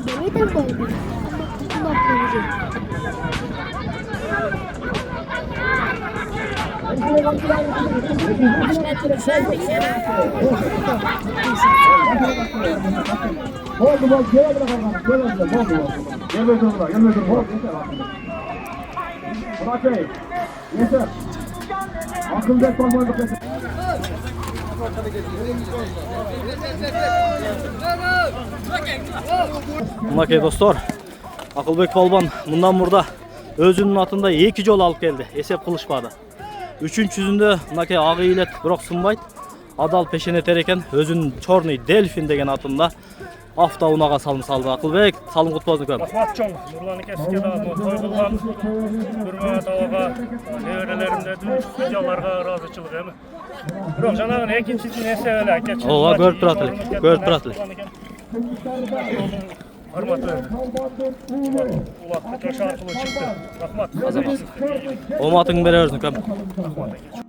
Neden böyle? Ama Oldu bak gel bakalım. Gel durma. Bırak ey. Yeter. Akılda etmem bakın. Mınakey dostlar, Akılbek Balban bundan burada özünün atında 2 jol alıp geldi. Esep kılışmadı. Üçüncüsünde mınakey ağı ilet biroq sınbayt. Adal peşine tereken özünün Çorny Delfin degen atında hafta unağa salım saldı. Akılbek salım kutbazın köp. Rahmat çoğun. Nurlanı keske dağıtma. Toy kılgan. Durma tavaga. Nevrelerimde dün videolarga razıçılık emi. Biroq janagın ekinçisi nese öyle. Oğa görüp turatılık. Görüp turatılık. Hürmetli. Ulakta köşe arkalı çıktı. Rahmat. Azamazsın. O matın beri özün köp. Rahmat.